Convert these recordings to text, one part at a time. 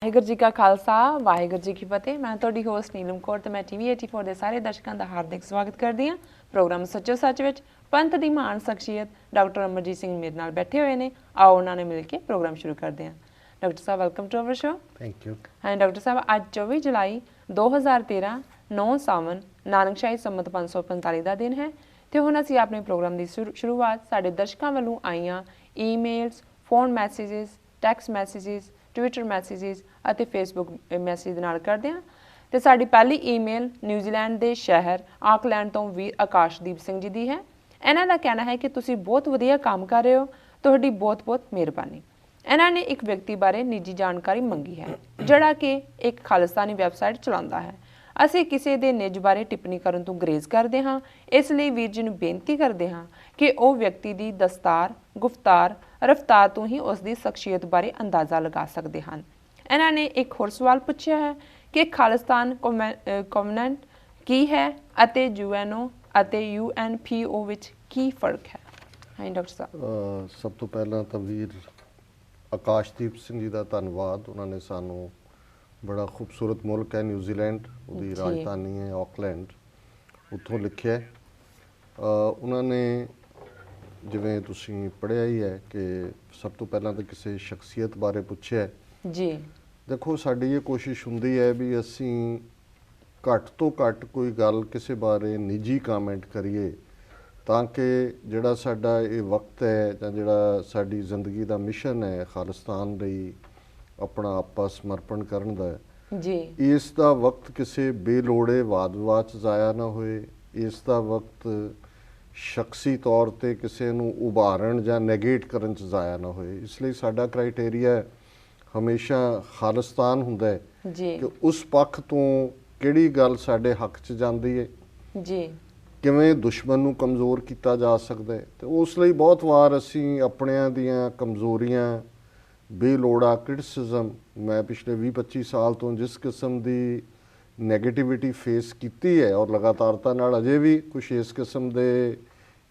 ਵਾਹਿਗੁਰੂ ਜੀ ਕਾ ਖਾਲਸਾ ਵਾਹਿਗੁਰੂ ਜੀ ਕੀ ਫਤਿਹ। ਮੈਂ ਤੁਹਾਡੀ ਹੋਸਟ ਨੀਲਮ ਕੌਰ ਤੇ ਮੈਂ ਟੀਵੀ 84 ਦੇ ਸਾਰੇ ਦਰਸ਼ਕਾਂ ਦਾ ਹਾਰਦਿਕ ਸਵਾਗਤ ਕਰਦੀ ਹਾਂ। ਪ੍ਰੋਗਰਾਮ ਸੱਚੋ ਸੱਚ ਵਿੱਚ ਪੰਥ ਦੀ ਮਹਾਨ ਸ਼ਖਸੀਅਤ ਡਾਕਟਰ ਅਮਰਜੀਤ ਸਿੰਘ ਮੇਰੇ ਨਾਲ ਬੈਠੇ ਹੋਏ ਨੇ। ਆਓ ਉਹਨਾਂ ਨੇ ਮਿਲ ਕੇ ਪ੍ਰੋਗਰਾਮ ਸ਼ੁਰੂ ਕਰਦੇ ਹਾਂ। ਡਾਕਟਰ ਸਾਹਿਬ welcome to our show. Thank you. ਹਾਂ ਡਾਕਟਰ ਸਾਹਿਬ, ਅੱਜ 24 ਜੁਲਾਈ 2013 9 ਸਾਵਨ ਨਾਨਕਸ਼ਾਹੀ ਸੰਮਤ 545 ਦਾ ਦਿਨ ਹੈ ਤੇ ਹੁਣ ਅਸੀਂ ਆਪਣੇ ਪ੍ਰੋਗਰਾਮ ਦੀ ਸ਼ੁਰੂਆਤ ਸਾਡੇ ਦਰਸ਼ਕਾਂ ਵੱਲੋਂ ਆਈਆਂ emails, phone messages, text messages, Twitter messages ਅਤੇ ਫੇਸਬੁੱਕ ਮੈਸੇਜ ਦੇ ਨਾਲ ਕਰਦੇ ਹਾਂ। ਤੇ ਸਾਡੀ ਪਹਿਲੀ ਈਮੇਲ ਨਿਊਜ਼ੀਲੈਂਡ ਦੇ ਸ਼ਹਿਰ ਆਕਲੈਂਡ ਤੋਂ ਵੀਰ ਆਕਾਸ਼ਦੀਪ ਸਿੰਘ ਜੀ ਦੀ ਹੈ। ਇਹਨਾਂ ਦਾ ਕਹਿਣਾ ਹੈ ਕਿ ਤੁਸੀਂ ਬਹੁਤ ਵਧੀਆ ਕੰਮ ਕਰ ਰਹੇ ਹੋ, ਤੁਹਾਡੀ ਬਹੁਤ-ਬਹੁਤ ਮਿਹਰਬਾਨੀ। ਇਹਨਾਂ ਨੇ ਇੱਕ ਵਿਅਕਤੀ ਬਾਰੇ ਨਿੱਜੀ ਜਾਣਕਾਰੀ ਮੰਗੀ ਹੈ ਜਿਹੜਾ ਕਿ ਇੱਕ ਖਾਲਿਸਤਾਨੀ ਵੈਬਸਾਈਟ ਚਲਾਉਂਦਾ ਹੈ। ਅਸੀਂ ਕਿਸੇ ਦੇ ਨਿੱਜ ਬਾਰੇ ਟਿੱਪਣੀ ਕਰਨ ਤੋਂ ਗੁਰੇਜ਼ ਕਰਦੇ ਹਾਂ, ਇਸ ਲਈ ਵੀਰ ਜੀ ਨੂੰ ਬੇਨਤੀ ਕਰਦੇ ਹਾਂ ਕਿ ਉਹ ਵਿਅਕਤੀ ਦੀ ਦਸਤਾਰ, ਗੁਫ਼ਤਾਰ, ਰਫਤਾਰ ਤੋਂ ਹੀ ਉਸ ਦੀ ਸ਼ਖਸੀਅਤ ਬਾਰੇ ਅੰਦਾਜ਼ਾ ਲਗਾ ਸਕਦੇ ਹਨ। ਇਹਨਾਂ ਨੇ ਇੱਕ ਹੋਰ ਸਵਾਲ ਪੁੱਛਿਆ ਹੈ ਕਿ ਖਾਲਿਸਤਾਨ ਕਨਵੈਨਟ ਕੀ ਹੈ ਅਤੇ ਯੂਐਨਓ ਅਤੇ UNPO ਵਿੱਚ ਕੀ ਫਰਕ ਹੈ। ਹਾਂ ਡਾਕਟਰ ਸਾਹਿਬ, ਸਭ ਤੋਂ ਪਹਿਲਾਂ ਤਾਂ ਵੀਰ ਆਕਾਸ਼ਦੀਪ ਸਿੰਘ ਜੀ ਦਾ ਧੰਨਵਾਦ। ਉਹਨਾਂ ਨੇ ਸਾਨੂੰ ਬੜਾ ਖੂਬਸੂਰਤ ਮੁਲਕ ਹੈ ਨਿਊਜ਼ੀਲੈਂਡ, ਉਹਦੀ ਰਾਜਧਾਨੀ ਹੈ ਆਕਲੈਂਡ, ਉੱਥੋਂ ਲਿਖਿਆ। ਉਹਨਾਂ ਨੇ ਜਿਵੇਂ ਤੁਸੀਂ ਪੜ੍ਹਿਆ ਹੀ ਹੈ ਕਿ ਸਭ ਤੋਂ ਪਹਿਲਾਂ ਤਾਂ ਕਿਸੇ ਸ਼ਖਸੀਅਤ ਬਾਰੇ ਪੁੱਛਿਆ ਜੀ। ਦੇਖੋ, ਸਾਡੀ ਇਹ ਕੋਸ਼ਿਸ਼ ਹੁੰਦੀ ਹੈ ਵੀ ਅਸੀਂ ਘੱਟ ਤੋਂ ਘੱਟ ਕੋਈ ਗੱਲ ਕਿਸੇ ਬਾਰੇ ਨਿੱਜੀ ਕਮੈਂਟ ਕਰੀਏ ਤਾਂ ਕਿ ਜਿਹੜਾ ਸਾਡਾ ਇਹ ਵਕਤ ਹੈ ਜਾਂ ਜਿਹੜਾ ਸਾਡੀ ਜ਼ਿੰਦਗੀ ਦਾ ਮਿਸ਼ਨ ਹੈ ਖਾਲਿਸਤਾਨ ਲਈ ਆਪਣਾ ਆਪਾ ਸਮਰਪਣ ਕਰਨ ਦਾ ਜੀ, ਇਸ ਦਾ ਵਕਤ ਕਿਸੇ ਬੇਲੋੜੇ ਵਾਦ ਵਿਵਾਦ 'ਚ ਜ਼ਾਇਆ ਨਾ ਹੋਏ। ਇਸ ਦਾ ਵਕਤ ਸ਼ਖਸੀ ਤੌਰ ਤੇ ਕਿਸੇ ਨੂੰ ਉਭਾਰਨ ਜਾਂ ਨੈਗੇਟ ਕਰਨ 'ਚ ਜ਼ਾਇਆ ਨਾ ਹੋਏ। ਇਸ ਲਈ ਸਾਡਾ ਕ੍ਰਾਈਟੇਰੀਆ ਹਮੇਸ਼ਾ ਖਾਲਿਸਤਾਨ ਹੁੰਦਾ ਹੈ ਜੀ, ਕਿ ਉਸ ਪੱਖ ਤੋਂ ਕਿਹੜੀ ਗੱਲ ਸਾਡੇ ਹੱਕ 'ਚ ਜਾਂਦੀ ਹੈ, ਜੀ, ਕਿਵੇਂ ਦੁਸ਼ਮਣ ਨੂੰ ਕਮਜ਼ੋਰ ਕੀਤਾ ਜਾ ਸਕਦਾ ਹੈ। ਤੇ ਉਸ ਲਈ ਬਹੁਤ ਵਾਰ ਅਸੀਂ ਆਪਣਿਆਂ ਦੀਆਂ ਕਮਜ਼ੋਰੀਆਂ, ਬੇਲੋੜਾ ਕ੍ਰਿਟਿਸਿਜ਼ਮ, ਮੈਂ ਪਿਛਲੇ 20-25 ਸਾਲ ਤੋਂ ਜਿਸ ਕਿਸਮ ਦੀ ਨੈਗੇਟਿਵਿਟੀ ਫੇਸ ਕੀਤੀ ਹੈ ਔਰ ਲਗਾਤਾਰਤਾ ਨਾਲ ਅਜੇ ਵੀ ਕੁਛ ਇਸ ਕਿਸਮ ਦੇ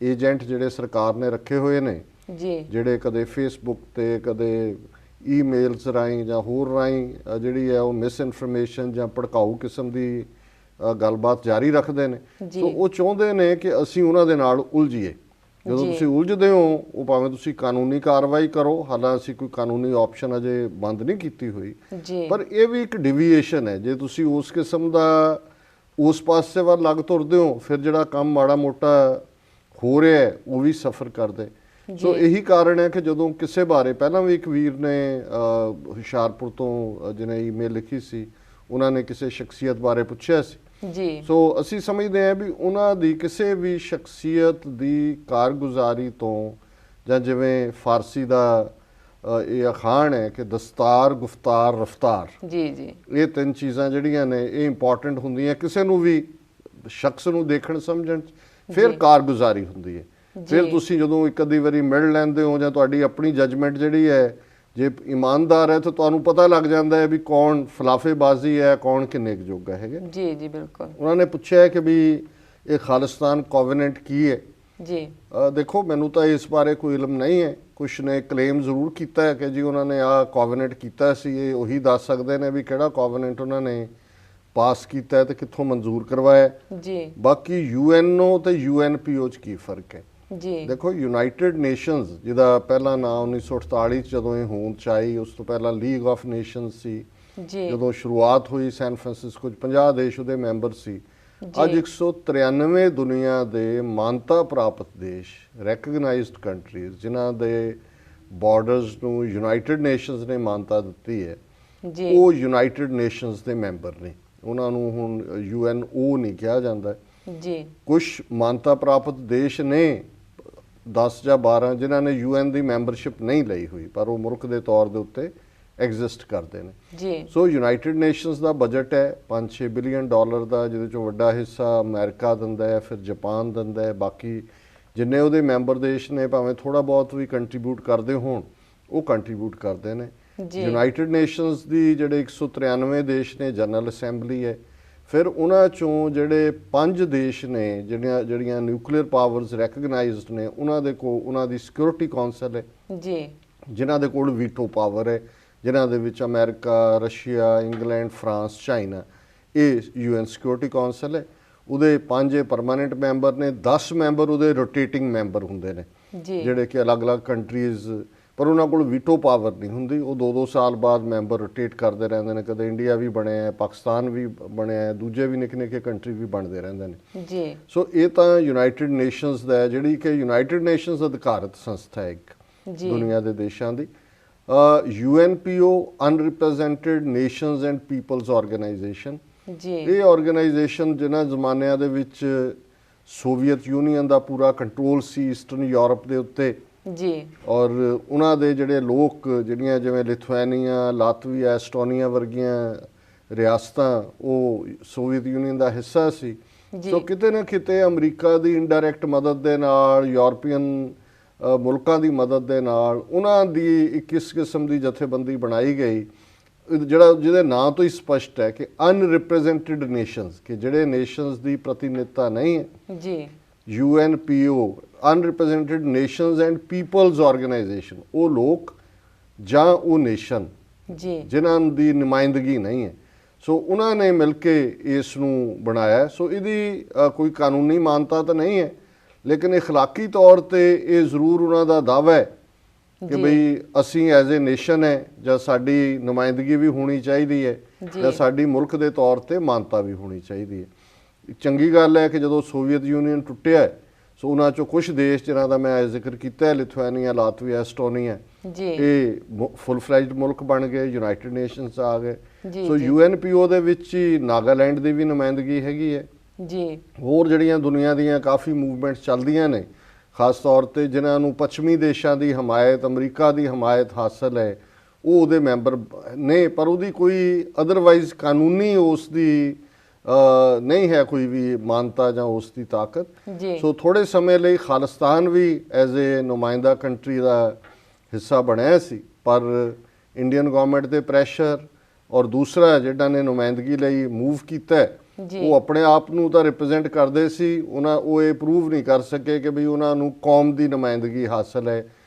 ਏਜੰਟ ਜਿਹੜੇ ਸਰਕਾਰ ਨੇ ਰੱਖੇ ਹੋਏ ਨੇ ਜੀ, ਜਿਹੜੇ ਕਦੇ ਫੇਸਬੁੱਕ ਤੇ ਕਦੇ ਈਮੇਲਸ ਰਾਹੀਂ ਜਾਂ ਹੋਰ ਰਾਹੀਂ ਜਿਹੜੀ ਹੈ ਉਹ ਮਿਸ ਇਨਫੋਰਮੇਸ਼ਨ ਜਾਂ ਭੜਕਾਊ ਕਿਸਮ ਦੀ ਗੱਲਬਾਤ ਜਾਰੀ ਰੱਖਦੇ ਨੇ। ਸੋ ਉਹ ਚਾਹੁੰਦੇ ਨੇ ਕਿ ਅਸੀਂ ਉਹਨਾਂ ਦੇ ਨਾਲ ਉਲਝੀਏ। ਜਦੋਂ ਤੁਸੀਂ ਉਲਝਦੇ ਹੋ, ਉਹ ਭਾਵੇਂ ਤੁਸੀਂ ਕਾਨੂੰਨੀ ਕਾਰਵਾਈ ਕਰੋ, ਹਾਲਾਂਕਿ ਅਸੀਂ ਕੋਈ ਕਾਨੂੰਨੀ ਆਪਸ਼ਨ ਅਜੇ ਬੰਦ ਨਹੀਂ ਕੀਤੀ ਹੋਈ, ਪਰ ਇਹ ਵੀ ਇੱਕ ਡਿਵੀਏਸ਼ਨ ਹੈ। ਜੇ ਤੁਸੀਂ ਉਸ ਕਿਸਮ ਦਾ ਉਸ ਪਾਸੇ ਵੱਲ ਲੱਗ ਤੁਰਦੇ ਹੋ, ਫਿਰ ਜਿਹੜਾ ਕੰਮ ਮਾੜਾ ਮੋਟਾ ਹੋ ਰਿਹਾ ਹੈ ਉਹ ਵੀ ਸਫਰ ਕਰਦੇ। ਸੋ ਇਹੀ ਕਾਰਨ ਹੈ ਕਿ ਜਦੋਂ ਕਿਸੇ ਬਾਰੇ, ਪਹਿਲਾਂ ਵੀ ਇੱਕ ਵੀਰ ਨੇ ਹੁਸ਼ਿਆਰਪੁਰ ਤੋਂ ਜਿਹਨੇ ਈਮੇਲ ਲਿਖੀ ਸੀ, ਉਹਨਾਂ ਨੇ ਕਿਸੇ ਸ਼ਖਸੀਅਤ ਬਾਰੇ ਪੁੱਛਿਆ ਸੀ ਜੀ। ਸੋ ਅਸੀਂ ਸਮਝਦੇ ਹਾਂ ਵੀ ਉਹਨਾਂ ਦੀ ਕਿਸੇ ਵੀ ਸ਼ਖਸੀਅਤ ਦੀ ਕਾਰਗੁਜ਼ਾਰੀ ਤੋਂ, ਜਾਂ ਜਿਵੇਂ ਫਾਰਸੀ ਦਾ ਇਹ ਅਖਾਣ ਹੈ ਕਿ ਦਸਤਾਰ, ਗੁਫ਼ਤਾਰ, ਰਫਤਾਰ, ਜੀ ਜੀ, ਇਹ ਤਿੰਨ ਚੀਜ਼ਾਂ ਜਿਹੜੀਆਂ ਨੇ ਇਹ ਇੰਪੋਰਟੈਂਟ ਹੁੰਦੀਆਂ ਕਿਸੇ ਨੂੰ ਵੀ ਸ਼ਖਸ ਨੂੰ ਦੇਖਣ ਸਮਝਣ 'ਚ। ਫਿਰ ਕਾਰਗੁਜ਼ਾਰੀ ਹੁੰਦੀ ਹੈ। ਫਿਰ ਤੁਸੀਂ ਜਦੋਂ ਇੱਕ ਅੱਧੀ ਵਾਰੀ ਮਿਲ ਲੈਂਦੇ ਹੋ ਜਾਂ ਤੁਹਾਡੀ ਆਪਣੀ ਜਜਮੈਂਟ ਜਿਹੜੀ ਹੈ ਜੇ ਇਮਾਨਦਾਰ ਹੈ ਤਾਂ ਤੁਹਾਨੂੰ ਪਤਾ ਲੱਗ ਜਾਂਦਾ ਹੈ ਵੀ ਕੌਣ ਫਲਾਫੇਬਾਜ਼ੀ ਹੈ, ਕੌਣ ਕਿੰਨੇ ਕੁ ਜੋਗਾ ਹੈਗਾ। ਜੀ ਜੀ, ਬਿਲਕੁਲ। ਉਹਨਾਂ ਨੇ ਪੁੱਛਿਆ ਹੈ ਕਿ ਵੀ ਇਹ ਖਾਲਿਸਤਾਨ ਕੋਵੈਨੈਂਟ ਕੀ ਹੈ। ਜੀ, ਦੇਖੋ, ਮੈਨੂੰ ਤਾਂ ਇਸ ਬਾਰੇ ਕੋਈ ਇਲਮ ਨਹੀਂ ਹੈ। ਕੁਛ ਨੇ ਕਲੇਮ ਜ਼ਰੂਰ ਕੀਤਾ ਹੈ ਕਿ ਜੀ ਉਹਨਾਂ ਨੇ ਆਹ ਕੋਵੈਨੈਂਟ ਕੀਤਾ ਸੀ। ਇਹ ਉਹੀ ਦੱਸ ਸਕਦੇ ਨੇ ਵੀ ਕਿਹੜਾ ਕੋਵੈਨੈਂਟ ਉਹਨਾਂ ਨੇ ਪਾਸ ਕੀਤਾ ਹੈ ਤੇ ਕਿੱਥੋਂ ਮਨਜ਼ੂਰ ਕਰਵਾਇਆ। ਜੀ, ਬਾਕੀ UNO ਤੇ UNPO 'ਚ ਕੀ ਫਰਕ ਹੈ। ਜੀ, ਦੇਖੋ, ਯੂਨਾਈਟਿਡ ਨੇਸ਼ਨਸ ਜਿਹਦਾ ਪਹਿਲਾ ਨਾਂ 1948 'ਚ ਜਦੋਂ ਇਹ ਹੋਂਦ 'ਚ ਆਈ, ਉਸ ਤੋਂ ਪਹਿਲਾਂ ਲੀਗ ਆਫ ਨੇਸ਼ਨਸ ਸੀ। ਜਦੋਂ ਸ਼ੁਰੂਆਤ ਹੋਈ ਸੈਨ ਫਰਾਂਸਿਸਕੋ 'ਚ 50 ਦੇਸ਼ ਉਹਦੇ ਮੈਂਬਰ ਸੀ। ਅੱਜ 193 ਦੁਨੀਆ ਦੇ ਮਾਨਤਾ ਪ੍ਰਾਪਤ ਦੇਸ਼, ਰੈਕਗਨਾਈਜ਼ਡ ਕੰਟਰੀਜ਼, ਜਿਨ੍ਹਾਂ ਦੇ ਬਾਰਡਰਸ ਨੂੰ ਯੂਨਾਈਟਿਡ ਨੇਸ਼ਨਸ ਨੇ ਮਾਨਤਾ ਦਿੱਤੀ ਹੈ, ਉਹ ਯੂਨਾਈਟਿਡ ਨੇਸ਼ਨਸ ਦੇ ਮੈਂਬਰ ਨੇ। ਉਹਨਾਂ ਨੂੰ ਹੁਣ UNO ਨਹੀਂ ਕਿਹਾ ਜਾਂਦਾ। ਜੀ, ਕੁਛ ਮਾਨਤਾ ਪ੍ਰਾਪਤ ਦੇਸ਼ ਨੇ 10 ਜਾਂ 12 ਜਿਨ੍ਹਾਂ ਨੇ UN ਦੀ ਮੈਂਬਰਸ਼ਿਪ ਨਹੀਂ ਲਈ ਹੋਈ, ਪਰ ਉਹ ਮੁਲਕ ਦੇ ਤੌਰ ਦੇ ਉੱਤੇ ਐਗਜ਼ਿਸਟ ਕਰਦੇ ਨੇ। ਸੋ ਯੂਨਾਈਟਿਡ ਨੇਸ਼ਨਸ ਦਾ ਬਜਟ ਹੈ $5-6 ਬਿਲੀਅਨ ਦਾ, ਜਿਹਦੇ ਚੋਂ ਵੱਡਾ ਹਿੱਸਾ ਅਮਰੀਕਾ ਦਿੰਦਾ ਹੈ, ਫਿਰ ਜਾਪਾਨ ਦਿੰਦਾ ਹੈ। ਬਾਕੀ ਜਿੰਨੇ ਉਹਦੇ ਮੈਂਬਰ ਦੇਸ਼ ਨੇ, ਭਾਵੇਂ ਥੋੜਾ ਬਹੁਤ ਵੀ ਕੰਟਰੀਬਿਊਟ ਕਰਦੇ ਹੋਣ, ਉਹ ਕੰਟਰੀਬਿਊਟ ਕਰਦੇ ਨੇ। ਯੂਨਾਈਟਿਡ ਨੇਸ਼ਨਸ ਦੀ ਜਿਹੜੇ 193 ਦੇਸ਼ ਨੇ, ਜਨਰਲ ਅਸੈਂਬਲੀ ਹੈ। ਫਿਰ ਉਹਨਾਂ ਚੋਂ ਜਿਹੜੇ 5 ਦੇਸ਼ ਨੇ ਜਿਹੜੀਆਂ ਨਿਊਕਲੀਅਰ ਪਾਵਰਸ ਰੈਕਗਨਾਈਜ਼ਡ ਨੇ, ਉਹਨਾਂ ਦੇ ਕੋਲ ਉਹਨਾਂ ਦੀ ਸਿਕਿਉਰਿਟੀ ਕੌਂਸਲ ਹੈ ਜੀ, ਜਿਨ੍ਹਾਂ ਦੇ ਕੋਲ ਵੀਟੋ ਪਾਵਰ ਹੈ। ਜਿਨ੍ਹਾਂ ਦੇ ਵਿੱਚ America, Russia, England, France, China, ਇਹ UN ਸਿਕਿਉਰਿਟੀ ਕੌਂਸਲ ਹੈ। ਉਹਦੇ 5 ਪਰਮਾਨੈਂਟ ਮੈਂਬਰ ਨੇ, 10 ਮੈਂਬਰ ਉਹਦੇ ਰੋਟੇਟਿੰਗ ਮੈਂਬਰ ਹੁੰਦੇ ਨੇ ਜਿਹੜੇ ਕਿ ਅਲੱਗ-ਅਲੱਗ ਕੰਟਰੀਜ਼, ਪਰ ਉਹਨਾਂ ਕੋਲ ਵੀਟੋ ਪਾਵਰ ਨਹੀਂ ਹੁੰਦੀ। ਉਹ 2-2 ਸਾਲ ਬਾਅਦ ਮੈਂਬਰ ਰੋਟੇਟ ਕਰਦੇ ਰਹਿੰਦੇ ਨੇ। ਕਦੇ ਇੰਡੀਆ ਵੀ ਬਣਿਆ, ਪਾਕਿਸਤਾਨ ਵੀ ਬਣਿਆ, ਦੂਜੇ ਵੀ ਨਿੱਕੇ-ਨਿੱਕੇ ਕੰਟਰੀ ਵੀ ਬਣਦੇ ਰਹਿੰਦੇ ਨੇ ਜੀ। ਸੋ ਇਹ ਤਾਂ ਯੂਨਾਈਟਿਡ ਨੇਸ਼ਨਸ ਦਾ ਹੈ, ਜਿਹੜੀ ਕਿ ਯੂਨਾਈਟਿਡ ਨੇਸ਼ਨਸ ਅਧਿਕਾਰਤ ਸੰਸਥਾ ਹੈ ਇੱਕ ਦੁਨੀਆ ਦੇ ਦੇਸ਼ਾਂ ਦੀ। UNPO unrepresented nations and peoples organisation ਜੀ। ਇਹ ਆਰਗੇਨਾਈਜੇਸ਼ਨ ਜਿਨ੍ਹਾਂ ਜ਼ਮਾਨਿਆਂ ਦੇ ਵਿੱਚ ਸੋਵੀਅਤ ਯੂਨੀਅਨ ਦਾ ਪੂਰਾ ਕੰਟਰੋਲ ਸੀ ਈਸਟਰਨ ਯੂਰਪ ਦੇ ਉੱਤੇ ਜੀ, ਔਰ ਉਹਨਾਂ ਦੇ ਜਿਹੜੇ ਲੋਕ, ਜਿਹੜੀਆਂ ਜਿਵੇਂ ਲਿਥੁਆਨੀਆ, ਲਾਤਵੀਆ, ਐਸਟੋਨੀਆ ਵਰਗੀਆਂ ਰਿਆਸਤਾਂ, ਉਹ ਸੋਵੀਅਤ ਯੂਨੀਅਨ ਦਾ ਹਿੱਸਾ ਸੀ। ਸੋ ਕਿਤੇ ਨਾ ਕਿਤੇ ਅਮਰੀਕਾ ਦੀ ਇਨਡਾਇਰੈਕਟ ਮਦਦ ਦੇ ਨਾਲ, ਯੂਰਪੀਅਨ ਮੁਲਕਾਂ ਦੀ ਮਦਦ ਦੇ ਨਾਲ ਉਹਨਾਂ ਦੀ ਇੱਕ ਇਸ ਕਿਸਮ ਦੀ ਜਥੇਬੰਦੀ ਬਣਾਈ ਗਈ, ਜਿਹਦੇ ਨਾਂ ਤੋਂ ਹੀ ਸਪਸ਼ਟ ਹੈ ਕਿ ਅਨਰਿਪਰੈਜ਼ੈਂਟਡ ਨੇਸ਼ਨਸ, ਕਿ ਜਿਹੜੇ ਨੇਸ਼ਨਸ ਦੀ ਪ੍ਰਤੀਨਿਧਤਾ ਨਹੀਂ ਹੈ ਜੀ। UNPO unrepresented nations and peoples organisation, ਉਹ ਲੋਕ ਜਾਂ ਉਹ ਨੇਸ਼ਨ ਜੀ ਜਿਨ੍ਹਾਂ ਦੀ ਨੁਮਾਇੰਦਗੀ ਨਹੀਂ ਹੈ। ਸੋ ਉਹਨਾਂ ਨੇ ਮਿਲ ਕੇ ਇਸ ਨੂੰ ਬਣਾਇਆ। ਸੋ ਇਹਦੀ ਕੋਈ ਕਾਨੂੰਨੀ ਮਾਨਤਾ ਤਾਂ ਨਹੀਂ ਹੈ, ਲੇਕਿਨ ਅਖਲਾਕੀ ਤੌਰ ਤੇ ਇਹ ਜ਼ਰੂਰ ਉਹਨਾਂ ਦਾ ਦਾਅਵਾ ਹੈ ਕਿ ਬਈ ਅਸੀਂ ਐਜ਼ ਏ ਨੇਸ਼ਨ ਹੈ, ਜਾਂ ਸਾਡੀ ਨੁਮਾਇੰਦਗੀ ਵੀ ਹੋਣੀ ਚਾਹੀਦੀ ਹੈ, ਜਾਂ ਸਾਡੀ ਮੁਲਕ ਦੇ ਤੌਰ ਤੇ ਮਾਨਤਾ ਵੀ ਹੋਣੀ ਚਾਹੀਦੀ ਹੈ। ਚੰਗੀ ਗੱਲ ਹੈ ਕਿ ਜਦੋਂ ਸੋਵੀਅਤ ਯੂਨੀਅਨ ਟੁੱਟਿਆ, ਸੋ ਉਹਨਾਂ ਚੋਂ ਕੁਝ ਦੇਸ਼ ਜਿਨ੍ਹਾਂ ਦਾ ਮੈਂ ਜ਼ਿਕਰ ਕੀਤਾ, ਲਿਥੁਆਨੀਆ, ਲਾਤਵੀਆ, ਐਸਟੋਨੀਆ, ਇਹ ਫੁੱਲ ਫਲੈਜਡ ਮੁਲਕ ਬਣ ਗਏ, ਯੂਨਾਈਟਿਡ ਨੇਸ਼ਨਸ ਆ ਗਏ। ਸੋ UNPO ਦੇ ਵਿੱਚ ਹੀ ਨਾਗਾਲੈਂਡ ਦੀ ਵੀ ਨੁਮਾਇੰਦਗੀ ਹੈਗੀ ਹੈ ਜੀ। ਹੋਰ ਜਿਹੜੀਆਂ ਦੁਨੀਆ ਦੀਆਂ ਕਾਫੀ ਮੂਵਮੈਂਟਸ ਚੱਲਦੀਆਂ ਨੇ, ਖਾਸ ਤੌਰ ਤੇ ਜਿਨ੍ਹਾਂ ਨੂੰ ਪੱਛਮੀ ਦੇਸ਼ਾਂ ਦੀ ਹਮਾਇਤ, ਅਮਰੀਕਾ ਦੀ ਹਮਾਇਤ ਹਾਸਲ ਹੈ, ਉਹ ਉਹਦੇ ਮੈਂਬਰ ਨੇ, ਪਰ ਉਹਦੀ ਕੋਈ ਅਦਰਵਾਈਜ਼ ਕਾਨੂੰਨੀ ਉਸ ਦੀ ਨਹੀਂ ਹੈ ਕੋਈ ਵੀ ਮਾਨਤਾ ਜਾਂ ਉਸ ਦੀ ਤਾਕਤ। ਸੋ ਥੋੜੇ ਸਮੇਂ ਲਈ ਖਾਲਿਸਤਾਨ ਵੀ ਐਜ਼ ਏ ਨੁਮਾਇੰਦਾ ਕੰਟਰੀ ਦਾ ਹਿੱਸਾ ਬਣਿਆ ਸੀ, ਪਰ ਇੰਡੀਅਨ ਗਵਰਨਮੈਂਟ ਦੇ ਪ੍ਰੈਸ਼ਰ ਔਰ ਦੂਸਰਾ ਜਿਹੜਾ ਨੇ ਨੁਮਾਇੰਦਗੀ ਲਈ ਮੂਵ ਕੀਤਾ, ਉਹ ਆਪਣੇ ਆਪ ਨੂੰ ਤਾਂ ਰਿਪਰੈਜ਼ੈਂਟ ਕਰਦੇ ਸੀ, ਉਹ ਇਹ ਪ੍ਰੂਵ ਨਹੀਂ ਕਰ ਸਕੇ ਕਿ ਬਈ ਉਹਨਾਂ ਨੂੰ ਕੌਮ ਦੀ ਨੁਮਾਇੰਦਗੀ ਹਾਸਲ ਹੈ।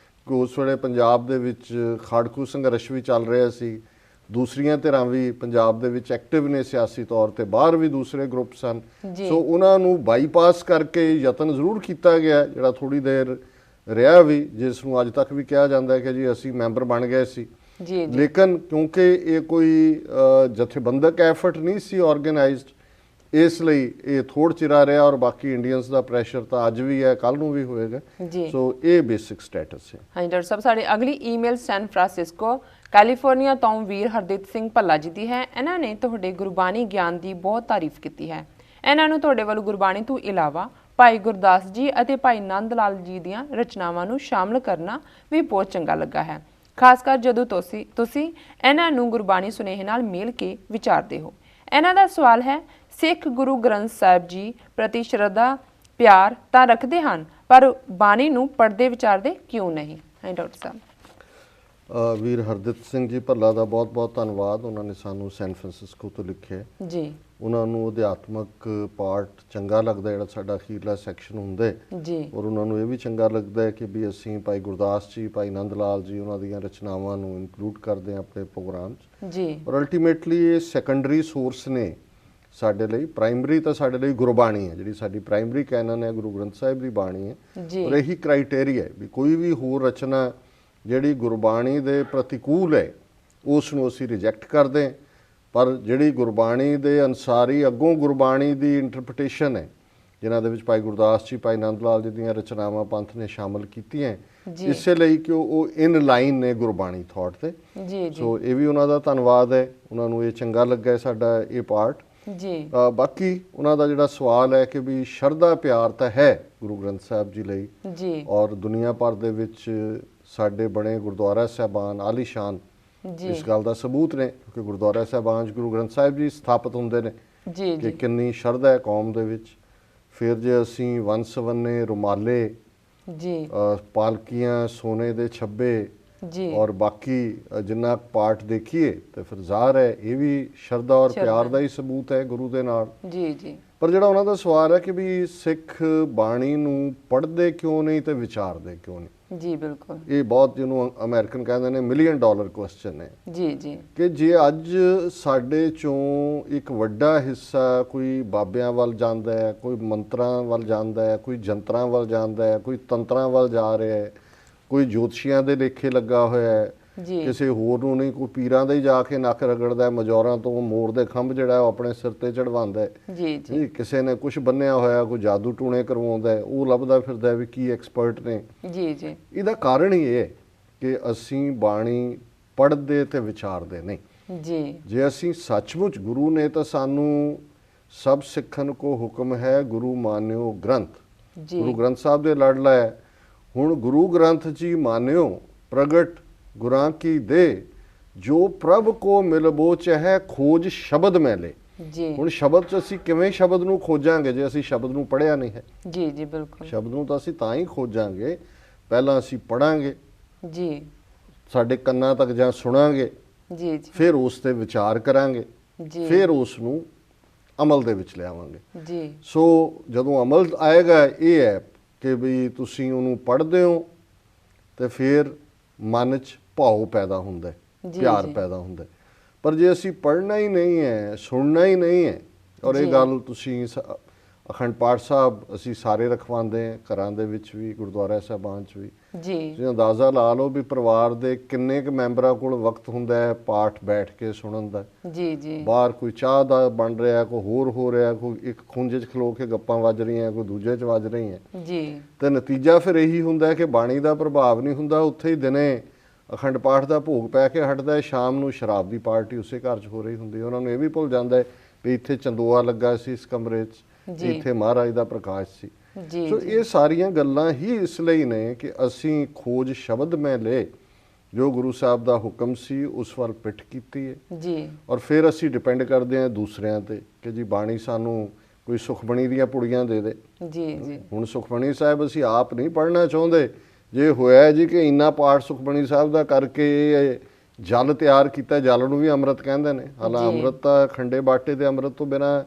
ਕਿ ਉਸ ਵੇਲੇ ਪੰਜਾਬ ਦੇ ਵਿੱਚ ਖਾੜਕੂ ਸੰਘਰਸ਼ ਵੀ ਚੱਲ ਰਿਹਾ ਸੀ, ਦੂਸਰੀਆਂ ਧਿਰਾਂ ਵੀ ਪੰਜਾਬ ਦੇ ਵਿੱਚ ਐਕਟਿਵ ਨੇ ਸਿਆਸੀ ਤੌਰ ਤੇ, ਬਾਹਰ ਵੀ ਦੂਸਰੇ ਗਰੁੱਪ ਸਨ। ਸੋ ਉਹਨਾਂ ਨੂੰ ਬਾਈਪਾਸ ਕਰਕੇ ਯਤਨ ਜ਼ਰੂਰ ਕੀਤਾ ਗਿਆ, ਜਿਹੜਾ ਥੋੜੀ ਦੇਰ ਰਿਹਾ ਵੀ, ਜਿਸ ਨੂੰ ਅੱਜ ਤੱਕ ਵੀ ਕਿਹਾ ਜਾਂਦਾ ਹੈ ਕਿ ਜੀ ਅਸੀਂ ਮੈਂਬਰ ਬਣ ਗਏ ਸੀ। ਲੇਕਿਨ ਕਿਉਂਕਿ ਇਹ ਕੋਈ ਜਥੇਬੰਦਕ ਐਫਰਟ ਨਹੀਂ ਸੀ ਆਰਗੇਨਾਈਜ਼ਡ, ਇਸ ਲਈ ਇਹ ਥੋੜ ਚਿਰਾ ਰਿਹਾ, ਔਰ ਬਾਕੀ ਇੰਡੀਅਨਸ ਦਾ ਪ੍ਰੈਸ਼ਰ ਤਾਂ ਅੱਜ ਵੀ ਹੈ, ਕੱਲ ਨੂੰ ਵੀ ਹੋਏਗਾ। ਸੋ ਇਹ ਬੇਸਿਕ ਸਟੇਟਸ ਹੈ। ਹਾਂਜੀ ਡਾਕਟਰ ਸਾਹਿਬ, ਸਾਡੀ ਅਗਲੀ ਈਮੇਲ ਸੈਨ ਫਰਾਂਸਿਸਕੋ ਕੈਲੀਫੋਰਨੀਆ ਤੋਂ ਵੀਰ ਹਰਦੀਪ ਸਿੰਘ ਭੱਲਾ ਜੀ ਦੀ ਹੈ। ਇਹਨਾਂ ਨੇ ਤੁਹਾਡੇ ਗੁਰਬਾਣੀ ਗਿਆਨ ਦੀ ਬਹੁਤ ਤਾਰੀਫ ਕੀਤੀ ਹੈ। ਇਹਨਾਂ ਨੂੰ ਤੁਹਾਡੇ ਵੱਲੋਂ ਗੁਰਬਾਣੀ ਤੋਂ ਇਲਾਵਾ ਭਾਈ ਗੁਰਦਾਸ ਜੀ ਅਤੇ ਭਾਈ ਨੰਦ ਲਾਲ ਜੀ ਦੀਆਂ ਰਚਨਾਵਾਂ ਨੂੰ ਸ਼ਾਮਲ ਕਰਨਾ ਵੀ ਬਹੁਤ ਚੰਗਾ ਲੱਗਾ ਹੈ, ਖਾਸ ਕਰ ਜਦੋਂ ਤੁਸੀਂ ਇਹਨਾਂ ਨੂੰ ਗੁਰਬਾਣੀ ਸੁਨੇਹੇ ਨਾਲ ਮੇਲ ਕੇ ਵਿਚਾਰਦੇ ਹੋ। ਇਹਨਾਂ ਦਾ ਸਵਾਲ ਹੈ, ਸਿੱਖ ਗੁਰੂ ਗ੍ਰੰਥ ਸਾਹਿਬ ਜੀ ਪ੍ਰਤੀ ਸ਼ਰਧਾ ਪਿਆਰ ਤਾਂ ਰੱਖਦੇ ਹਨ, ਪਰ ਬਾਣੀ ਨੂੰ ਪੜ੍ਹਦੇ ਵਿਚਾਰਦੇ ਕਿਉਂ ਨਹੀਂ? ਹੈ ਡਾਕਟਰ ਸਾਹਿਬ। ਵੀਰ ਹਰਦੀਪ ਸਿੰਘ ਜੀ ਭੱਲਾ ਦਾ ਬਹੁਤ ਬਹੁਤ ਧੰਨਵਾਦ। ਉਹਨਾਂ ਨੇ ਸਾਨੂੰ ਸੈਨ ਫਰਾਂਸਿਸਕੋ ਤੋਂ ਲਿਖਿਆ ਜੀ। ਉਹਨਾਂ ਨੂੰ ਅਧਿਆਤਮਕ ਪਾਰਟ ਚੰਗਾ ਲੱਗਦਾ, ਜਿਹੜਾ ਸਾਡਾ ਅਖੀਰਲਾ ਸੈਕਸ਼ਨ ਹੁੰਦਾ ਜੀ, ਔਰ ਉਹਨਾਂ ਨੂੰ ਇਹ ਵੀ ਚੰਗਾ ਲੱਗਦਾ ਹੈ ਕਿ ਵੀ ਅਸੀਂ ਭਾਈ ਗੁਰਦਾਸ ਜੀ, ਭਾਈ ਨੰਦ ਲਾਲ ਜੀ, ਉਹਨਾਂ ਦੀਆਂ ਰਚਨਾਵਾਂ ਨੂੰ ਇਨਕਲੂਡ ਕਰਦੇ ਹਾਂ ਆਪਣੇ ਪ੍ਰੋਗਰਾਮ 'ਚ ਜੀ। ਔਰ ਅਲਟੀਮੇਟਲੀ ਇਹ ਸੈਕੰਡਰੀ ਸੋਰਸ ਨੇ ਸਾਡੇ ਲਈ, ਪ੍ਰਾਇਮਰੀ ਤਾਂ ਸਾਡੇ ਲਈ ਗੁਰਬਾਣੀ ਹੈ, ਜਿਹੜੀ ਸਾਡੀ ਪ੍ਰਾਇਮਰੀ ਕੈਨਨ ਹੈ, ਗੁਰੂ ਗ੍ਰੰਥ ਸਾਹਿਬ ਦੀ ਬਾਣੀ ਹੈ। ਔਰ ਇਹੀ ਕ੍ਰਾਈਟੇਰੀਆ ਹੈ ਵੀ ਕੋਈ ਵੀ ਹੋਰ ਰਚਨਾ ਜਿਹੜੀ ਗੁਰਬਾਣੀ ਦੇ ਪ੍ਰਤੀਕੂਲ ਹੈ, ਉਸ ਨੂੰ ਅਸੀਂ ਰਿਜੈਕਟ ਕਰਦੇ ਹਾਂ, ਪਰ ਜਿਹੜੀ ਗੁਰਬਾਣੀ ਦੇ ਅਨੁਸਾਰੀ ਅੱਗੋਂ ਗੁਰਬਾਣੀ ਦੀ ਇੰਟਰਪ੍ਰੀਟੇਸ਼ਨ ਹੈ, ਜਿਨ੍ਹਾਂ ਦੇ ਵਿੱਚ ਭਾਈ ਗੁਰਦਾਸ ਜੀ, ਭਾਈ ਨੰਦ ਲਾਲ ਜੀ ਦੀਆਂ ਰਚਨਾਵਾਂ ਪੰਥ ਨੇ ਸ਼ਾਮਲ ਕੀਤੀਆਂ, ਇਸੇ ਲਈ ਕਿ ਉਹ ਇਨ ਲਾਈਨ ਨੇ ਗੁਰਬਾਣੀ ਥਾਟ ਤੇ। ਸੋ ਇਹ ਵੀ ਉਹਨਾਂ ਦਾ ਧੰਨਵਾਦ ਹੈ, ਉਹਨਾਂ ਨੂੰ ਇਹ ਚੰਗਾ ਲੱਗਾ ਸਾਡਾ ਇਹ ਪਾਰਟ ਜੀ। ਬਾਕੀ ਉਹਨਾਂ ਦਾ ਜਿਹੜਾ ਸਵਾਲ ਹੈ ਕਿ ਵੀ ਸ਼ਰਧਾ ਪਿਆਰ ਤਾਂ ਹੈ ਗੁਰੂ ਗ੍ਰੰਥ ਸਾਹਿਬ ਜੀ ਲਈ ਜੀ, ਔਰ ਦੁਨੀਆ ਭਰ ਦੇ ਵਿੱਚ ਸਾਡੇ ਬਣੇ ਗੁਰਦੁਆਰਾ ਸਾਹਿਬਾਨ ਆਲੀਸ਼ਾਨ ਇਸ ਗੱਲ ਦਾ ਸਬੂਤ ਨੇ, ਕਿਉਂਕਿ ਗੁਰਦੁਆਰਾ ਸਾਹਿਬਾਨ 'ਚ ਗੁਰੂ ਗ੍ਰੰਥ ਸਾਹਿਬ ਜੀ ਸਥਾਪਿਤ ਹੁੰਦੇ ਨੇ ਕਿ ਕਿੰਨੀ ਸ਼ਰਧਾ ਹੈ ਕੌਮ ਦੇ ਵਿੱਚ। ਫਿਰ ਜੇ ਅਸੀਂ ਵੰਨ ਸਵੰਨੇ ਰੁਮਾਲੇ ਜੀ, ਪਾਲਕੀਆਂ, ਸੋਨੇ ਦੇ ਛੱਬੇ ਜੀ, ਔਰ ਬਾਕੀ ਜਿੰਨਾ ਪਾਠ ਦੇਖੀਏ ਤੇ ਫਿਰ ਜ਼ਾਹਰ ਹੈ ਇਹ ਵੀ ਸ਼ਰਧਾ ਔਰ ਪਿਆਰ ਦਾ ਹੀ ਸਬੂਤ ਹੈ ਗੁਰੂ ਦੇ ਨਾਲ ਜੀ ਜੀ। ਪਰ ਜਿਹੜਾ ਉਹਨਾਂ ਦਾ ਸਵਾਲ ਹੈ ਕਿ ਵੀ ਸਿੱਖ ਬਾਣੀ ਨੂੰ ਪੜ੍ਹਦੇ ਕਿਉਂ ਨਹੀਂ ਤੇ ਵਿਚਾਰਦੇ ਕਿਉਂ ਨਹੀਂ, ਜੀ ਬਿਲਕੁਲ। ਇਹ ਬਹੁਤ ਜਿਹਨੂੰ ਅਮਰੀਕਨ ਕਹਿੰਦੇ ਨੇ $1 ਮਿਲੀਅਨ ਕੁਐਸਚਨ ਹੈ ਜੀ ਜੀ। ਕਿ ਜੇ ਅੱਜ ਸਾਡੇ ਚੋਂ ਇੱਕ ਵੱਡਾ ਹਿੱਸਾ ਕੋਈ ਬਾਬਿਆਂ ਵੱਲ ਜਾਂਦਾ ਹੈ, ਕੋਈ ਮੰਤਰਾਂ ਵੱਲ ਜਾਂਦਾ ਹੈ, ਕੋਈ ਜੰਤਰਾਂ ਵੱਲ ਜਾਂਦਾ ਹੈ, ਕੋਈ ਤੰਤਰਾਂ ਵੱਲ ਜਾ ਰਿਹਾ ਹੈ, ਕੋਈ ਜੋਤਸ਼ੀਆਂ ਦੇ ਲੇਖੇ ਲੱਗਾ ਹੋਇਆ ਹੈ, ਜੀ ਕਿਸੇ ਹੋਰ ਨੂੰ ਨਹੀਂ, ਕੋਈ ਪੀਰਾਂ ਦੇ ਹੀ ਜਾ ਕੇ ਨੱਕ ਰਗੜਦਾ ਹੈ, ਮਜੌਰਾਂ ਤੋਂ ਮੋਰ ਦੇ ਖੰਭ ਜਿਹੜਾ ਉਹ ਆਪਣੇ ਸਿਰ ਤੇ ਚੜਵਾਉਂਦਾ ਹੈ, ਜੀ ਜੀ ਕਿਸੇ ਨੇ ਕੁਝ ਬੰਨਿਆ ਹੋਇਆ, ਕੋਈ ਜਾਦੂ ਟੂਣੇ ਕਰਵਾਉਂਦਾ ਹੈ, ਉਹ ਲੱਭਦਾ ਫਿਰਦਾ ਵੀ ਕੀ ਐਕਸਪਰਟ ਨੇ। ਜੀ ਜੀ। ਇਹਦਾ ਕਾਰਨ ਹੀ ਇਹ ਹੈ ਕਿ ਅਸੀਂ ਬਾਣੀ ਪੜ੍ਹਦੇ ਤੇ ਵਿਚਾਰਦੇ ਨਹੀਂ। ਜੀ। ਜੇ ਅਸੀਂ ਸੱਚਮੁੱਚ, ਗੁਰੂ ਨੇ ਤਾਂ ਸਾਨੂੰ ਸਭ ਸਿੱਖਣ ਕੋ ਹੁਕਮ ਹੈ ਗੁਰੂ ਮਾਨਿਓ ਗ੍ਰੰਥ, ਜੀ ਗੁਰੂ ਗ੍ਰੰਥ ਸਾਹਿਬ ਦੇ ਲੜਲਾ ਹੈ। ਹੁਣ ਗੁਰੂ ਗ੍ਰੰਥ ਜੀ ਮਾਨਿਓ ਪ੍ਰਗਟ ਗੁਰਾਂ ਕੀ ਦੇ, ਜੋ ਪ੍ਰਭ ਕੋ ਮਿਲਬੋ ਚਾਹੇ ਖੋਜ ਸ਼ਬਦ ਮੈਲੇ। ਜੀ। ਹੁਣ ਸ਼ਬਦ 'ਚ ਅਸੀਂ ਕਿਵੇਂ ਸ਼ਬਦ ਨੂੰ ਖੋਜਾਂਗੇ ਜੇ ਅਸੀਂ ਸ਼ਬਦ ਨੂੰ ਪੜ੍ਹਿਆ ਨਹੀਂ ਹੈ? ਜੀ ਜੀ ਬਿਲਕੁਲ। ਸ਼ਬਦ ਨੂੰ ਤਾਂ ਅਸੀਂ ਤਾਂ ਹੀ ਖੋਜਾਂਗੇ, ਪਹਿਲਾਂ ਅਸੀਂ ਪੜਾਂਗੇ, ਜੀ ਸਾਡੇ ਕੰਨਾਂ ਤੱਕ ਜਾਂ ਸੁਣਾਂਗੇ, ਜੀ ਜੀ। ਫਿਰ ਉਸ ਤੇ ਵਿਚਾਰ ਕਰਾਂਗੇ, ਜੀ ਫਿਰ ਉਸ ਨੂੰ ਅਮਲ ਦੇ ਵਿੱਚ ਲਿਆਵਾਂਗੇ। ਜੀ। ਸੋ ਜਦੋਂ ਅਮਲ ਆਏਗਾ, ਇਹ ਹੈ ਕਿ ਵੀ ਤੁਸੀਂ ਉਹਨੂੰ ਪੜ੍ਹਦੇ ਹੋ ਤੇ ਫਿਰ ਮਨ 'ਚ ਭਾਵ ਪੈਦਾ ਹੁੰਦਾ ਹੈ, ਜੀ, ਪਿਆਰ ਜੀ। ਪੈਦਾ ਹੁੰਦਾ ਹੈ। ਪਰ ਜੇ ਅਸੀਂ ਪੜ੍ਹਨਾ ਹੀ ਨਹੀਂ ਹੈ, ਸੁਣਨਾ ਹੀ ਨਹੀਂ ਹੈ, ਔਰ ਇਹ ਜੀ। ਗੱਲ ਤੁਸੀਂ ਅਖੰਡ ਪਾਠ ਸਾਹਿਬ ਅਸੀਂ ਸਾਰੇ ਰਖਵਾਉਂਦੇ ਹਾਂ, ਘਰਾਂ ਦੇ ਵਿੱਚ ਵੀ, ਗੁਰਦੁਆਰਾ ਸਾਹਿਬਾਨ 'ਚ ਵੀ। ਜੀ। ਤੁਸੀਂ ਅੰਦਾਜ਼ਾ ਲਾ ਲਓ ਵੀ ਪਰਿਵਾਰ ਦੇ ਕਿੰਨੇ ਕੁ ਮੈਂਬਰਾਂ ਕੋਲ ਵਕਤ ਹੁੰਦਾ ਹੈ ਪਾਠ ਬੈਠ ਕੇ ਸੁਣਨ ਦਾ। ਜੀ ਜੀ। ਬਾਹਰ ਕੋਈ ਚਾਹ ਦਾ ਬਣ ਰਿਹਾ, ਕੋਈ ਹੋਰ ਹੋ ਰਿਹਾ, ਕੋਈ ਇੱਕ ਖੁੰਝੇ 'ਚ ਖਲੋ ਕੇ ਗੱਪਾਂ ਵੱਜ ਰਹੀਆਂ, ਕੋਈ ਦੂਜੇ 'ਚ ਵੱਜ ਰਹੀਆਂ। ਜੀ। ਤੇ ਨਤੀਜਾ ਫਿਰ ਇਹੀ ਹੁੰਦਾ ਹੈ ਕਿ ਬਾਣੀ ਦਾ ਪ੍ਰਭਾਵ ਨਹੀਂ ਹੁੰਦਾ। ਉੱਥੇ ਹੀ ਦਿਨੇ ਅਖੰਡ ਪਾਠ ਦਾ ਭੋਗ ਪੈ ਕੇ ਹਟਦਾ ਹੈ, ਸ਼ਾਮ ਨੂੰ ਸ਼ਰਾਬ ਦੀ ਪਾਰਟੀ ਉਸੇ ਘਰ 'ਚ ਹੋ ਰਹੀ ਹੁੰਦੀ ਹੈ। ਉਹਨਾਂ ਨੂੰ ਇਹ ਵੀ ਭੁੱਲ ਜਾਂਦਾ ਹੈ ਵੀ ਇੱਥੇ ਚੰਦੋਆ ਲੱਗਾ ਸੀ ਇਸ ਕਮਰੇ 'ਚ, ਜੀ। ਇੱਥੇ ਮਹਾਰਾਜ ਦਾ ਪ੍ਰਕਾਸ਼ ਸੀ। ਜੀ ਸੋ ਜੀ। ਇਹ ਸਾਰੀਆਂ ਗੱਲਾਂ ਹੀ ਇਸ ਲਈ ਨੇ ਕਿ ਅਸੀਂ ਖੋਜ ਸ਼ਬਦ ਮੈਂ ਲੈ, ਜੋ ਗੁਰੂ ਸਾਹਿਬ ਦਾ ਹੁਕਮ ਸੀ ਉਸ ਵੱਲ ਪਿੱਠ ਕੀਤੀ ਹੈ। ਜੀ। ਔਰ ਫਿਰ ਅਸੀਂ ਡਿਪੈਂਡ ਕਰਦੇ ਹਾਂ ਦੂਸਰਿਆਂ ਤੇ ਕਿ ਜੀ ਬਾਣੀ ਸਾਨੂੰ ਕੋਈ ਸੁਖਮਣੀ ਦੀਆਂ ਪੁੜੀਆਂ ਦੇ ਦੇ। ਜੀ ਜੀ। ਹੁਣ ਸੁਖਮਣੀ ਸਾਹਿਬ ਅਸੀਂ ਆਪ ਨਹੀਂ ਪੜ੍ਹਨਾ ਚਾਹੁੰਦੇ। ਜੇ ਹੋਇਆ ਜੀ ਕਿ ਇੰਨਾ ਪਾਠ ਸੁਖਮਣੀ ਸਾਹਿਬ ਦਾ ਕਰਕੇ ਇਹ ਜਲ ਤਿਆਰ ਕੀਤਾ, ਜਲ ਨੂੰ ਵੀ ਅੰਮ੍ਰਿਤ ਕਹਿੰਦੇ ਨੇ। ਹਾਲਾਂ ਜੀ। ਅੰਮ੍ਰਿਤ ਤਾਂ ਖੰਡੇ ਬਾਟੇ ਦੇ ਅੰਮ੍ਰਿਤ ਤੋਂ ਬਿਨਾਂ,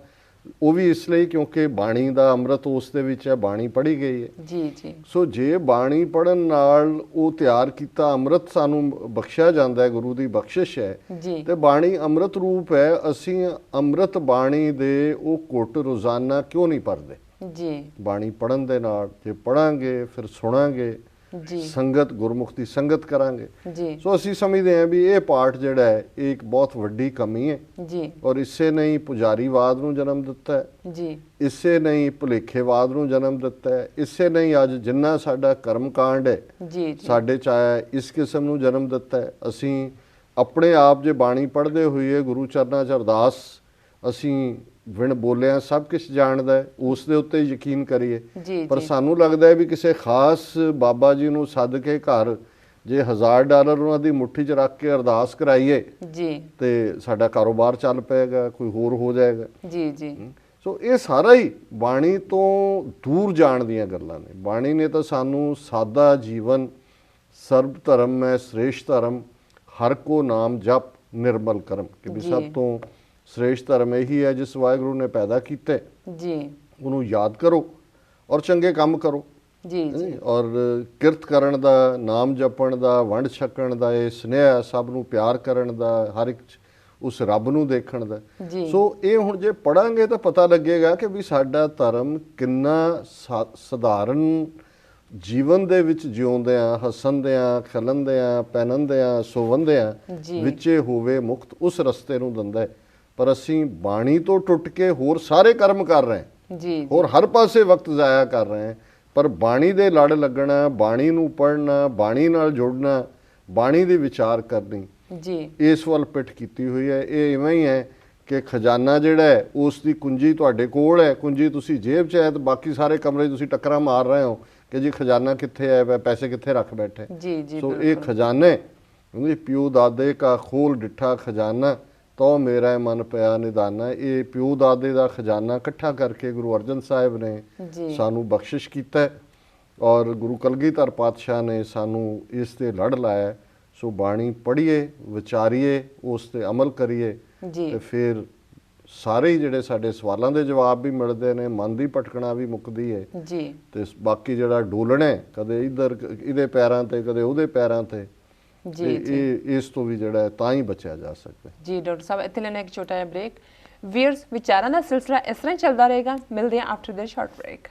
ਉਹ ਵੀ ਇਸ ਲਈ ਕਿਉਂਕਿ ਬਾਣੀ ਦਾ ਅੰਮ੍ਰਿਤ ਉਸ ਦੇ ਵਿੱਚ ਹੈ, ਬਾਣੀ ਪੜ੍ਹੀ ਗਈ ਹੈ। ਜੀ ਜੀ। ਸੋ ਜੇ ਬਾਣੀ ਪੜ੍ਹਨ ਨਾਲ ਉਹ ਤਿਆਰ ਕੀਤਾ ਅੰਮ੍ਰਿਤ ਸਾਨੂੰ ਬਖਸ਼ਿਆ ਜਾਂਦਾ ਹੈ, ਗੁਰੂ ਦੀ ਬਖਸ਼ਿਸ਼ ਹੈ, ਜੀ। ਤੇ ਬਾਣੀ ਅੰਮ੍ਰਿਤ ਰੂਪ ਹੈ। ਅਸੀਂ ਅੰਮ੍ਰਿਤ ਬਾਣੀ ਦੇ ਉਹ ਘੁੱਟ ਰੋਜ਼ਾਨਾ ਕਿਉਂ ਨਹੀਂ ਪੜ੍ਹਦੇ? ਜੀ। ਬਾਣੀ ਪੜ੍ਹਨ ਦੇ ਨਾਲ ਜੇ ਪੜਾਂਗੇ ਫਿਰ ਸੁਣਾਂਗੇ, ਜੀ। ਸੰਗਤ ਗੁਰਮੁਖ ਦੀ ਸੰਗਤ ਕਰਾਂਗੇ। ਜੀ। ਸੋ ਅਸੀਂ ਸਮਝਦੇ ਹਾਂ ਵੀ ਇਹ ਪਾਠ ਜਿਹੜਾ ਹੈ ਇਹ ਇੱਕ ਬਹੁਤ ਵੱਡੀ ਕਮੀ ਹੈ, ਜੀ। ਔਰ ਇਸੇ ਨੇ ਹੀ ਪੁਜਾਰੀਵਾਦ ਨੂੰ ਜਨਮ ਦਿੱਤਾ ਹੈ, ਜੀ। ਇਸੇ ਨੇ ਹੀ ਭੁਲੇਖੇਵਾਦ ਨੂੰ ਜਨਮ ਦਿੱਤਾ ਹੈ, ਇਸੇ ਨੇ ਹੀ ਅੱਜ ਜਿੰਨਾ ਸਾਡਾ ਕਰਮ ਕਾਂਡ ਹੈ ਜੀ ਜੀ। ਸਾਡੇ ਚ ਆਇਆ ਹੈ, ਇਸ ਕਿਸਮ ਨੂੰ ਜਨਮ ਦਿੱਤਾ ਹੈ। ਅਸੀਂ ਆਪਣੇ ਆਪ ਜੇ ਬਾਣੀ ਪੜ੍ਹਦੇ ਹੋਈਏ ਗੁਰੂ ਚਰਨਾਂ 'ਚ ਅਰਦਾਸ ਅਸੀਂ ਵਿਣ ਬੋਲਿਆ ਸਭ ਕੁਝ ਜਾਣਦਾ ਹੈ, ਉਸ ਦੇ ਉੱਤੇ ਯਕੀਨ ਕਰੀਏ। ਜੀ ਪਰ ਜੀ। ਸਾਨੂੰ ਲੱਗਦਾ ਹੈ ਵੀ ਕਿਸੇ ਖਾਸ ਬਾਬਾ ਜੀ ਨੂੰ ਸੱਦ ਕੇ ਘਰ ਜੇ $1000 ਉਹਨਾਂ ਦੀ ਮੁੱਠੀ 'ਚ ਰੱਖ ਕੇ ਅਰਦਾਸ ਕਰਾਈਏ ਜੀ। ਤੇ ਸਾਡਾ ਕਾਰੋਬਾਰ ਚੱਲ ਪਏਗਾ, ਕੋਈ ਹੋਰ ਹੋ ਜਾਏਗਾ। ਜੀ ਜੀ। ਸੋ ਇਹ ਸਾਰਾ ਹੀ ਬਾਣੀ ਤੋਂ ਦੂਰ ਜਾਣ ਦੀਆਂ ਗੱਲਾਂ ਨੇ। ਬਾਣੀ ਨੇ ਤਾਂ ਸਾਨੂੰ ਸਾਦਾ ਜੀਵਨ, ਸਰਬ ਧਰਮ ਮੈਂ ਸ੍ਰੇਸ਼ਟ ਧਰਮ, ਹਰ ਕੋ ਨਾਮ ਜਪ ਨਿਰਮਲ ਕਰਮ, ਕਿ ਵੀ ਜੀ। ਸਭ ਤੋਂ ਸ੍ਰੇਸ਼ਟ ਧਰਮ ਇਹੀ ਹੈ ਜਿਸ ਵਾਹਿਗੁਰੂ ਨੇ ਪੈਦਾ ਕੀਤਾ, ਜੀ। ਉਹਨੂੰ ਯਾਦ ਕਰੋ ਔਰ ਚੰਗੇ ਕੰਮ ਕਰੋ। ਜੀ ਜੀ। ਔਰ ਕਿਰਤ ਕਰਨ ਦਾ, ਨਾਮ ਜਪਣ ਦਾ, ਵੰਡ ਛਕਣ ਦਾ ਇਹ ਸੁਨੇਹਾ, ਸਭ ਨੂੰ ਪਿਆਰ ਕਰਨ ਦਾ, ਹਰ ਇੱਕ 'ਚ ਉਸ ਰੱਬ ਨੂੰ ਦੇਖਣ ਦਾ। ਜੀ। ਸੋ ਇਹ ਹੁਣ ਜੇ ਪੜਾਂਗੇ ਤਾਂ ਪਤਾ ਲੱਗੇਗਾ ਕਿ ਵੀ ਸਾਡਾ ਧਰਮ ਕਿੰਨਾ ਸਧਾਰਨ ਜੀਵਨ ਦੇ ਵਿੱਚ ਜਿਉਂਦਿਆਂ, ਹੱਸਣਦਿਆਂ, ਖਿਲਣਦਿਆਂ, ਪਹਿਨਣਦਿਆਂ, ਸੋਵਣਦਿਆਂ ਜੀ। ਵਿੱਚੇ ਹੋਵੇ ਮੁਕਤ, ਉਸ ਰਸਤੇ ਨੂੰ ਦਿੰਦਾ ਹੈ। ਪਰ ਅਸੀਂ ਬਾਣੀ ਤੋਂ ਟੁੱਟ ਕੇ ਹੋਰ ਸਾਰੇ ਕਰਮ ਕਰ ਰਹੇ ਹਾਂ, ਜੀ। ਹੋਰ ਹਰ ਪਾਸੇ ਵਕਤ ਜ਼ਾਇਆ ਕਰ ਰਹੇ ਹਾਂ। ਪਰ ਬਾਣੀ ਦੇ ਲੜ ਲੱਗਣਾ, ਬਾਣੀ ਨੂੰ ਪੜ੍ਹਨਾ, ਬਾਣੀ ਨਾਲ ਜੁੜਨਾ, ਬਾਣੀ ਦੀ ਵਿਚਾਰ ਕਰਨੀ, ਜੀ। ਇਸ ਵੱਲ ਪਿੱਠ ਕੀਤੀ ਹੋਈ ਹੈ। ਇਹ ਇਵੇਂ ਹੀ ਹੈ ਕਿ ਖਜ਼ਾਨਾ ਜਿਹੜਾ ਹੈ ਉਸ ਦੀ ਕੁੰਜੀ ਤੁਹਾਡੇ ਕੋਲ ਹੈ, ਕੁੰਜੀ ਤੁਸੀਂ ਜੇਬ 'ਚ ਹੈ ਤੇ ਬਾਕੀ ਸਾਰੇ ਕਮਰੇ ਤੁਸੀਂ ਟੱਕਰਾਂ ਮਾਰ ਰਹੇ ਹੋ ਕਿ ਜੀ ਖਜ਼ਾਨਾ ਕਿੱਥੇ ਹੈ, ਪੈਸੇ ਕਿੱਥੇ ਰੱਖ ਬੈਠੇ। ਜੀ ਜੀ। ਸੋ ਇਹ ਖਜ਼ਾਨੇ, ਕਿਉਂਕਿ ਪਿਓ ਦਾਦੇ ਕਾ ਖੋਲ ਡਿੱਠਾ ਖਜ਼ਾਨਾ, ਤੋ ਮੇਰਾ ਮਨ ਪਿਆ ਨਿਦਾਨਾ। ਇਹ ਪਿਓ ਦਾਦੇ ਦਾ ਖਜ਼ਾਨਾ ਇਕੱਠਾ ਕਰਕੇ ਗੁਰੂ ਅਰਜਨ ਸਾਹਿਬ ਨੇ ਜੀ। ਸਾਨੂੰ ਬਖਸ਼ਿਸ਼ ਕੀਤਾ ਹੈ, ਔਰ ਗੁਰੂ ਕਲਗੀਧਰ ਪਾਤਸ਼ਾਹ ਨੇ ਸਾਨੂੰ ਇਸ ਤੇ ਲੜ ਲਾਇਆ। ਸੋ ਬਾਣੀ ਪੜ੍ਹੀਏ, ਵਿਚਾਰੀਏ, ਉਸ ਤੇ ਅਮਲ ਕਰੀਏ, ਜੀ। ਤੇ ਫਿਰ ਸਾਰੇ ਹੀ ਜਿਹੜੇ ਸਾਡੇ ਸਵਾਲਾਂ ਦੇ ਜਵਾਬ ਵੀ ਮਿਲਦੇ ਨੇ, ਮਨ ਦੀ ਭਟਕਣਾ ਵੀ ਮੁੱਕਦੀ ਹੈ ਜੀ। ਤੇ ਬਾਕੀ ਜਿਹੜਾ ਡੋਲਣਾ ਹੈ, ਕਦੇ ਇੱਧਰ ਇਹਦੇ ਪੈਰਾਂ ਤੇ ਕਦੇ ਉਹਦੇ ਪੈਰਾਂ ਤੇ, ਜੀ ਇਹ ਇਸ ਤੋਂ ਵੀ ਜਿਹੜਾ ਤਾਂ ਹੀ ਬਚਿਆ ਜਾ ਸਕਦਾ। ਜੀ ਡਾਕਟਰ ਸਾਹਿਬ, ਇੱਥੇ ਲੈਣਾ ਇੱਕ ਛੋਟਾ ਜਿਹਾ ਬ੍ਰੇਕ। ਵੀਅਰਸ, ਵਿਚਾਰਾਂ ਦਾ ਸਿਲਸਿਲਾ ਇਸ ਤਰ੍ਹਾਂ ਹੀ ਚੱਲਦਾ ਰਹੇਗਾ। ਮਿਲਦੇ ਹਾਂ ਆਫਟਰ ਦਿਸ ਸ਼ਾਰਟ ਬ੍ਰੇਕ।